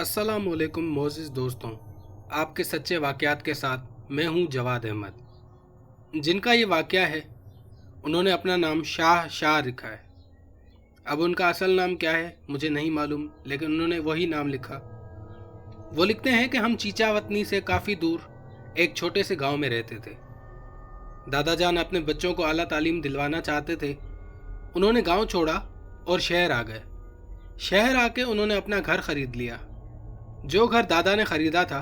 अस्सलाम वालेकुम मोअज़्ज़िज़ दोस्तों, आपके सच्चे वाक़यात के साथ मैं हूँ जवाद अहमद। जिनका ये वाक़या है उन्होंने अपना नाम शाह लिखा है। अब उनका असल नाम क्या है मुझे नहीं मालूम, लेकिन उन्होंने वही नाम लिखा। वो लिखते हैं कि हम चीचावतनी से काफ़ी दूर एक छोटे से गांव में रहते थे। दादा जान अपने बच्चों को आला तालीम दिलवाना चाहते थे। उन्होंने गांव छोड़ा और शहर आ गए। शहर आके उन्होंने अपना घर खरीद लिया। जो घर दादा ने खरीदा था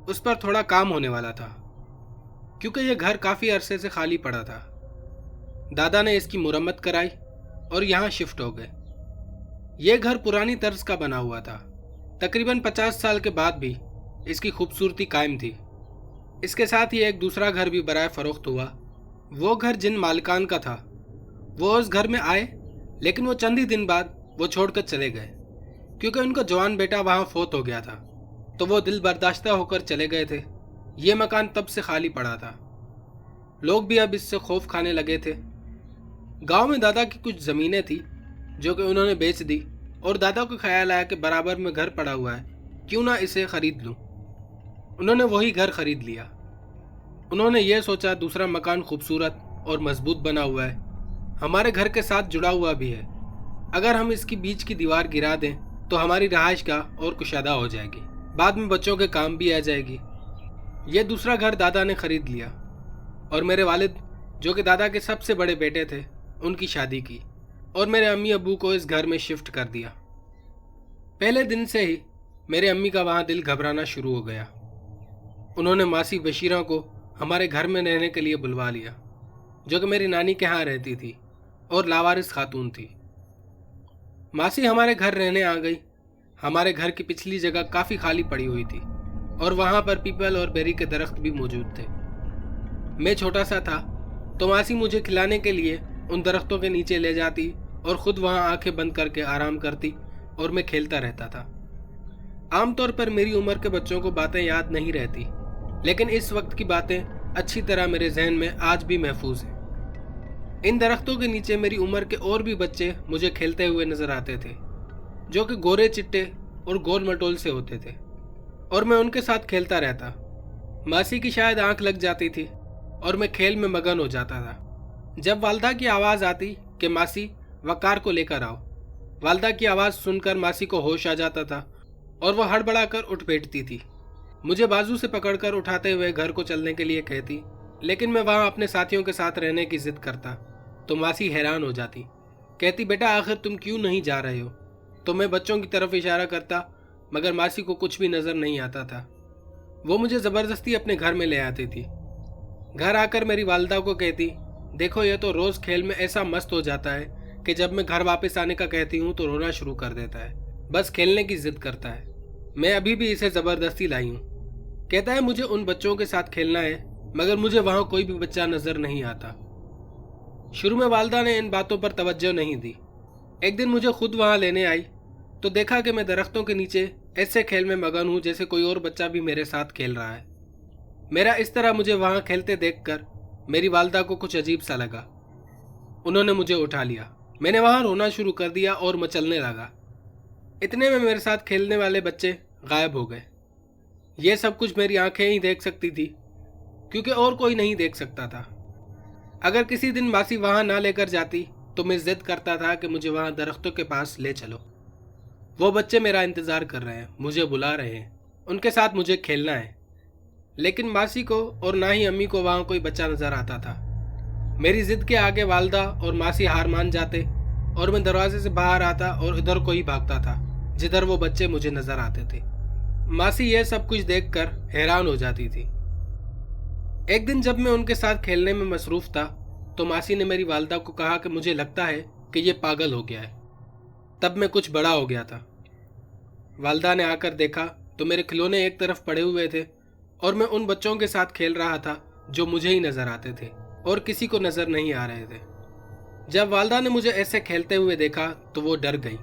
उस पर थोड़ा काम होने वाला था, क्योंकि यह घर काफ़ी अरसे से खाली पड़ा था। दादा ने इसकी मुरम्मत कराई और यहाँ शिफ्ट हो गए। यह घर पुरानी तर्ज का बना हुआ था। तकरीबन 50 साल के बाद भी इसकी खूबसूरती कायम थी। इसके साथ ही एक दूसरा घर भी बराए फरोख्त हुआ। वो घर जिन मालिकान का था वो उस घर में आए, लेकिन वो चंद ही दिन बाद वो छोड़कर चले गए, क्योंकि उनका जवान बेटा वहाँ फोत हो गया था। तो वो दिल बर्दाश्ता होकर चले गए थे। ये मकान तब से खाली पड़ा था। लोग भी अब इससे खौफ खाने लगे थे। गांव में दादा की कुछ ज़मीनें थी जो कि उन्होंने बेच दी, और दादा को ख्याल आया कि बराबर में घर पड़ा हुआ है, क्यों ना इसे ख़रीद लूँ। उन्होंने वही घर ख़रीद लिया। उन्होंने ये सोचा दूसरा मकान खूबसूरत और मजबूत बना हुआ है, हमारे घर के साथ जुड़ा हुआ भी है। अगर हम इसकी बीच की दीवार गिरा दें तो हमारी रहाइश का और कुशादा हो जाएगी, बाद में बच्चों के काम भी आ जाएगी। ये दूसरा घर दादा ने ख़रीद लिया और मेरे वालिद, जो कि दादा के सबसे बड़े बेटे थे, उनकी शादी की और मेरे अम्मी अब्बू को इस घर में शिफ्ट कर दिया। पहले दिन से ही मेरे अम्मी का वहाँ दिल घबराना शुरू हो गया। उन्होंने मासी बशीरा को हमारे घर में रहने के लिए बुलवा लिया, जो कि मेरी नानी के यहाँ रहती थी और लावारिस खातून थी। मासी हमारे घर रहने आ गई। हमारे घर की पिछली जगह काफ़ी खाली पड़ी हुई थी और वहाँ पर पीपल और बेरी के दरख्त भी मौजूद थे। मैं छोटा सा था तो मासी मुझे खिलाने के लिए उन दरख्तों के नीचे ले जाती और ख़ुद वहाँ आंखें बंद करके आराम करती और मैं खेलता रहता था। आमतौर पर मेरी उम्र के बच्चों को बातें याद नहीं रहती, लेकिन इस वक्त की बातें अच्छी तरह मेरे जहन में आज भी महफूज हैं। इन दरख्तों के नीचे मेरी उम्र के और भी बच्चे मुझे खेलते हुए नजर आते थे, जो कि गोरे चिट्टे और गोल मटोल से होते थे, और मैं उनके साथ खेलता रहता। मासी की शायद आंख लग जाती थी और मैं खेल में मगन हो जाता था। जब वालदा की आवाज़ आती कि मासी वकार को लेकर आओ, वालदा की आवाज़ सुनकर मासी को होश आ जाता था और वह हड़बड़ा कर उठ बैठती थी। मुझे बाजू से पकड़कर उठाते हुए घर को चलने के लिए कहती, लेकिन मैं वहाँ अपने साथियों के साथ रहने की जिद करता तो मासी हैरान हो जाती। कहती, बेटा आखिर तुम क्यों नहीं जा रहे हो? तो मैं बच्चों की तरफ इशारा करता, मगर मासी को कुछ भी नज़र नहीं आता था। वो मुझे ज़बरदस्ती अपने घर में ले आती थी। घर आकर मेरी वालदा को कहती, देखो यह तो रोज़ खेल में ऐसा मस्त हो जाता है कि जब मैं घर वापस आने का कहती हूँ तो रोना शुरू कर देता है, बस खेलने की जिद करता है। मैं अभी भी इसे ज़बरदस्ती लाई हूँ। कहता है मुझे उन बच्चों के साथ खेलना है, मगर मुझे वहाँ कोई भी बच्चा नज़र नहीं आता। शुरू में वालदा ने इन बातों पर तवज्जो नहीं दी। एक दिन मुझे खुद वहाँ लेने आई तो देखा कि मैं दरख्तों के नीचे ऐसे खेल में मगन हूँ जैसे कोई और बच्चा भी मेरे साथ खेल रहा है। मेरा इस तरह मुझे वहाँ खेलते देखकर मेरी वालदा को कुछ अजीब सा लगा। उन्होंने मुझे उठा लिया। मैंने वहाँ रोना शुरू कर दिया और मचलने लगा। इतने में मेरे साथ खेलने वाले बच्चे गायब हो गए। ये सब कुछ मेरी आंखें ही देख सकती थी, क्योंकि और कोई नहीं देख सकता था। अगर किसी दिन मासी वहाँ ना लेकर जाती तो मैं जिद करता था कि मुझे वहाँ दरख्तों के पास ले चलो। वो बच्चे मेरा इंतज़ार कर रहे हैं, मुझे बुला रहे हैं, उनके साथ मुझे खेलना है। लेकिन मासी को और ना ही अम्मी को वहाँ कोई बच्चा नज़र आता था। मेरी ज़िद के आगे वालदा और मासी हार मान जाते और मैं दरवाजे से बाहर आता और इधर को ही भागता था जिधर वो बच्चे मुझे नज़र आते थे। मासी यह सब कुछ देखकर हैरान हो जाती थी। एक दिन जब मैं उनके साथ खेलने में मसरूफ़ था तो मासी ने मेरी वालदा को कहा कि मुझे लगता है कि ये पागल हो गया है। तब मैं कुछ बड़ा हो गया था। वालदा ने आकर देखा तो मेरे खिलौने एक तरफ पड़े हुए थे और मैं उन बच्चों के साथ खेल रहा था जो मुझे ही नज़र आते थे और किसी को नज़र नहीं आ रहे थे। जब वालदा ने मुझे ऐसे खेलते हुए देखा तो वो डर गई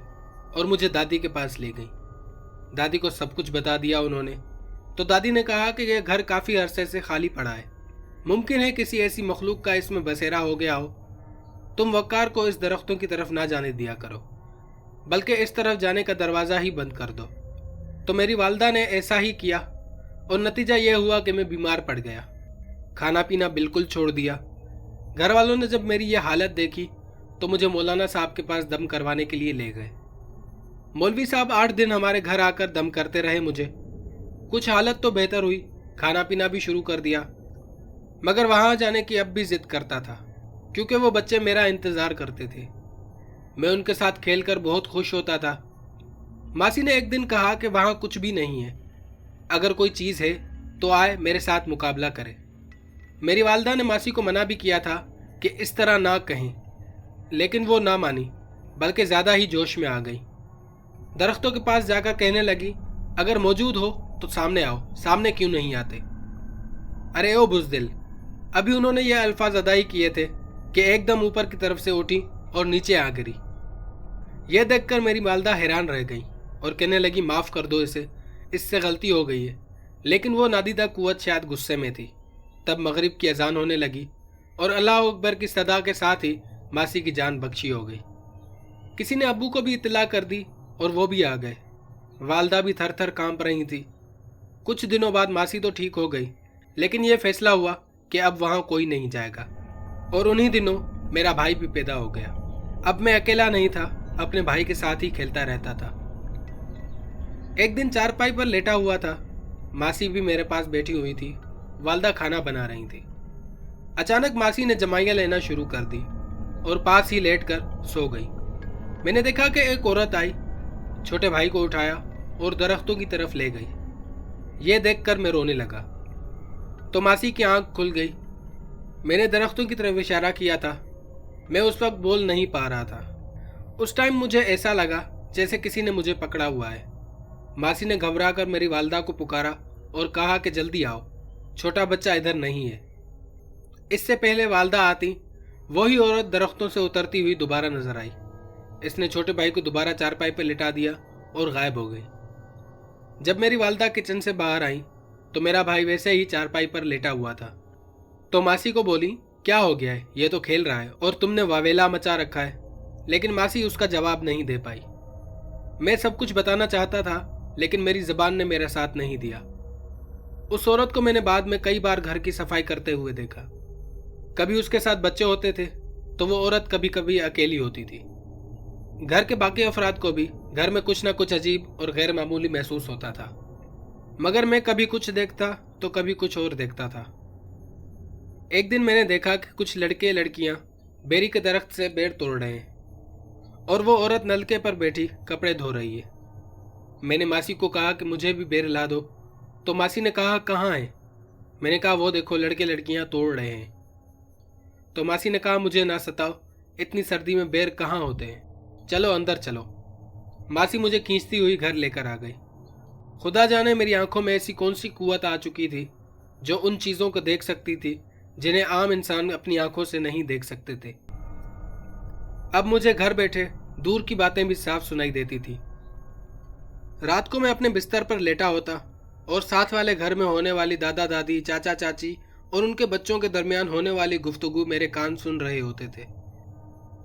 और मुझे दादी के पास ले गई। दादी को सब कुछ बता दिया उन्होंने। तो दादी ने कहा कि यह घर काफ़ी अरसे से खाली पड़ा है, मुमकिन है किसी ऐसी मखलूक का इसमें बसेरा हो गया हो। तुम वकार को इस दरख्तों की तरफ ना जाने दिया करो, बल्कि इस तरफ जाने का दरवाज़ा ही बंद कर दो। तो मेरी वालदा ने ऐसा ही किया और नतीजा ये हुआ कि मैं बीमार पड़ गया। खाना पीना बिल्कुल छोड़ दिया। घर वालों ने जब मेरी ये हालत देखी तो मुझे मौलाना साहब के पास दम करवाने के लिए ले गए। मौलवी साहब 8 दिन हमारे घर आकर दम करते रहे मुझे। कुछ हालत तो बेहतर हुई, खाना पीना भी शुरू कर दिया, मगर वहाँ जाने की अब भी जिद करता था क्योंकि वो बच्चे मेरा इंतज़ार करते थे। मैं उनके साथ खेलकर बहुत खुश होता था। मासी ने एक दिन कहा कि वहाँ कुछ भी नहीं है, अगर कोई चीज़ है तो आए मेरे साथ मुकाबला करे। मेरी वालदा ने मासी को मना भी किया था कि इस तरह ना कहें, लेकिन वो ना मानी, बल्कि ज़्यादा ही जोश में आ गई। दरख्तों के पास जाकर कहने लगी, अगर मौजूद हो तो सामने आओ, सामने क्यों नहीं आते? अरे ओ बुज़दिल, अभी उन्होंने ये अल्फाज अदा ही किए थे कि एकदम ऊपर की तरफ से उठी और नीचे आ गिरी। यह देखकर मेरी वालदा हैरान रह गई और कहने लगी, माफ़ कर दो इसे, इससे गलती हो गई है। लेकिन वो नादिदा कुव्वत शायद गुस्से में थी। तब मगरिब की अजान होने लगी और अल्लाह अकबर की सदा के साथ ही मासी की जान बख्शी हो गई। किसी ने अब्बू को भी इत्तला कर दी और वो भी आ गए। वालदा भी थर थर कांप रही थी। कुछ दिनों बाद मासी तो ठीक हो गई, लेकिन यह फैसला हुआ कि अब वहाँ कोई नहीं जाएगा। और उन्हीं दिनों मेरा भाई भी पैदा हो गया। अब मैं अकेला नहीं था, अपने भाई के साथ ही खेलता रहता था। एक दिन चारपाई पर लेटा हुआ था, मासी भी मेरे पास बैठी हुई थी। वालदा खाना बना रही थी। अचानक मासी ने जमाइयाँ लेना शुरू कर दी और पास ही लेटकर सो गई। मैंने देखा कि एक औरत आई, छोटे भाई को उठाया और दरख्तों की तरफ ले गई। ये देखकर मैं रोने लगा तो मासी की आंख खुल गई। मैंने दरख्तों की तरफ इशारा किया था। मैं उस वक्त बोल नहीं पा रहा था। उस टाइम मुझे ऐसा लगा जैसे किसी ने मुझे पकड़ा हुआ है। मासी ने घबराकर मेरी वालदा को पुकारा और कहा कि जल्दी आओ, छोटा बच्चा इधर नहीं है। इससे पहले वालदा आती, वही औरत दरख्तों से उतरती हुई दोबारा नजर आई। इसने छोटे भाई को दोबारा चारपाई पर लिटा दिया और गायब हो गई। जब मेरी वालदा किचन से बाहर आई तो मेरा भाई वैसे ही चारपाई पर लेटा हुआ था। तो मासी को बोली, क्या हो गया है? ये तो खेल रहा है और तुमने वावेला मचा रखा है। लेकिन मासी उसका जवाब नहीं दे पाई। मैं सब कुछ बताना चाहता था, लेकिन मेरी ज़बान ने मेरा साथ नहीं दिया। उस औरत को मैंने बाद में कई बार घर की सफाई करते हुए देखा। कभी उसके साथ बच्चे होते थे तो वो औरत कभी कभी अकेली होती थी। घर के बाकी अफराद को भी घर में कुछ ना कुछ अजीब और गैर मामूली महसूस होता था, मगर मैं कभी कुछ देखता तो कभी कुछ और देखता था। एक दिन मैंने देखा कि कुछ लड़के लड़कियां बेरी के दरख्त से बेर तोड़ रहे हैं और वो औरत नलके पर बैठी कपड़े धो रही है। मैंने मासी को कहा कि मुझे भी बेर ला दो, तो मासी ने कहा, कहाँ है? मैंने कहा, वो देखो लड़के लड़कियां तोड़ रहे हैं। तो मासी ने कहा, मुझे ना सताओ, इतनी सर्दी में बेर कहाँ होते हैं, चलो अंदर चलो। मासी मुझे खींचती हुई घर लेकर आ गई। खुदा जाने मेरी आंखों में ऐसी कौन सी कुव्वत आ चुकी थी जो उन चीज़ों को देख सकती थी जिन्हें आम इंसान अपनी आंखों से नहीं देख सकते थे। अब मुझे घर बैठे दूर की बातें भी साफ सुनाई देती थी। रात को मैं अपने बिस्तर पर लेटा होता और साथ वाले घर में होने वाली दादा दादी, चाचा चाची और उनके बच्चों के दरमियान होने वाली गुफ्तगू मेरे कान सुन रहे होते थे।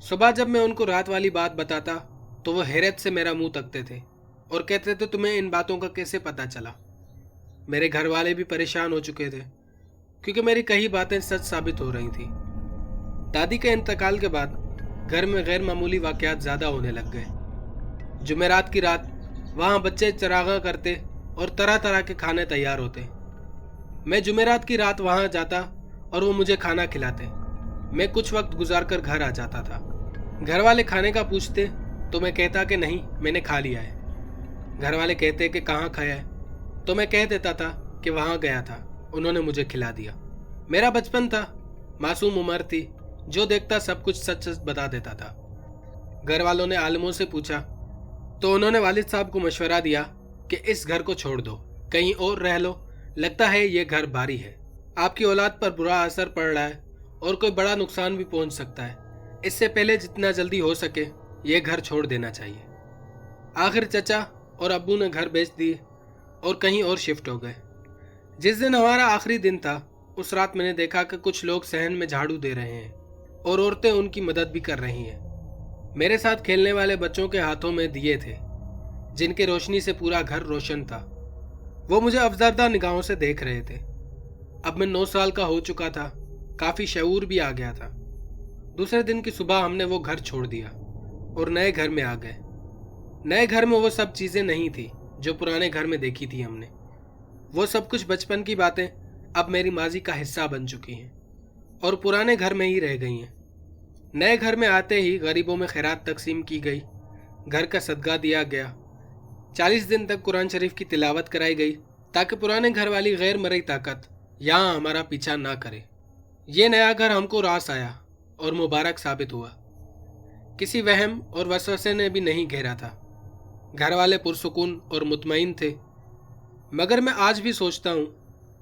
सुबह जब मैं उनको रात वाली बात बताता तो वो हैरत से मेरा मुंह तकते थे और कहते थे, तुम्हें इन बातों का कैसे पता चला? मेरे घर वाले भी परेशान हो चुके थे क्योंकि मेरी कई बातें सच साबित हो रही थी। दादी के इंतकाल के बाद घर में गैर मामूली वाक़यात ज़्यादा होने लग गए। जुमेरात की रात वहाँ बच्चे चरागा करते और तरह तरह के खाने तैयार होते। मैं जुमेरात की रात वहाँ जाता और वो मुझे खाना खिलाते। मैं कुछ वक्त गुजार कर घर आ जाता था। घर वाले खाने का पूछते तो मैं कहता कि नहीं, मैंने खा लिया है। घर वाले कहते कि कहाँ खाया है, तो मैं कह देता था कि वहाँ गया था, उन्होंने मुझे खिला दिया। मेरा बचपन था, मासूम उम्र थी, जो देखता सब कुछ सच सच बता देता था। घर वालों ने आलिमों से पूछा तो उन्होंने वालिद साहब को मशवरा दिया कि इस घर को छोड़ दो, कहीं और रह लो, लगता है ये घर भारी है, आपकी औलाद पर बुरा असर पड़ रहा है और कोई बड़ा नुकसान भी पहुंच सकता है। इससे पहले जितना जल्दी हो सके ये घर छोड़ देना चाहिए। आखिर चचा और अब्बू ने घर बेच दिए और कहीं और शिफ्ट हो गए। जिस दिन हमारा आखिरी दिन था, उस रात मैंने देखा कि कुछ लोग सहन में झाड़ू दे रहे हैं और औरतें उनकी मदद भी कर रही हैं। मेरे साथ खेलने वाले बच्चों के हाथों में दिए थे। جن کی روشنی سے پورا گھر روشن تھا۔ وہ مجھے افزردہ نگاہوں سے دیکھ رہے تھے۔ اب میں 9 سال کا ہو چکا تھا، کافی شعور بھی آ گیا تھا۔ دوسرے دن کی صبح ہم نے وہ گھر چھوڑ دیا اور نئے گھر میں آ گئے۔ نئے گھر میں وہ سب چیزیں نہیں تھی جو پرانے گھر میں دیکھی تھی ہم نے۔ وہ سب کچھ بچپن کی باتیں اب میری ماضی کا حصہ بن چکی ہیں اور پرانے گھر میں ہی رہ گئی ہیں۔ نئے گھر میں آتے ہی غریبوں میں خیرات تقسیم کی گئی، گھر کا صدقہ دیا گیا، 40 دن تک قرآن شریف کی تلاوت کرائی گئی تاکہ پرانے گھر والی غیر مرئی طاقت یہاں ہمارا پیچھا نہ کرے۔ یہ نیا گھر ہم کو راس آیا اور مبارک ثابت ہوا۔ کسی وہم اور وسوسے نے بھی نہیں گھیرا تھا۔ گھر والے پرسکون اور مطمئن تھے۔ مگر میں آج بھی سوچتا ہوں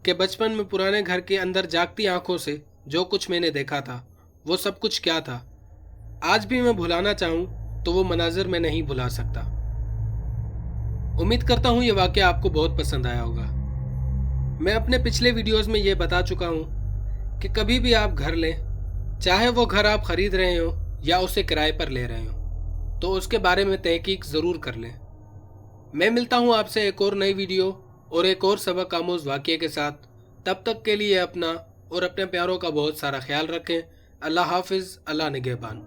کہ بچپن میں پرانے گھر کے اندر جاگتی آنکھوں سے جو کچھ میں نے دیکھا تھا وہ سب کچھ کیا تھا۔ آج بھی میں بھلانا چاہوں تو وہ مناظر میں نہیں بھلا سکتا۔ امید کرتا ہوں یہ واقعہ آپ کو بہت پسند آیا ہوگا۔ میں اپنے پچھلے ویڈیوز میں یہ بتا چکا ہوں کہ کبھی بھی آپ گھر لیں، چاہے وہ گھر آپ خرید رہے ہوں یا اسے کرائے پر لے رہے ہوں، تو اس کے بارے میں تحقیق ضرور کر لیں۔ میں ملتا ہوں آپ سے ایک اور نئی ویڈیو اور ایک اور سبق آموز واقعے کے ساتھ۔ تب تک کے لیے اپنا اور اپنے پیاروں کا بہت سارا خیال رکھیں۔ اللہ حافظ، اللہ نگہبان۔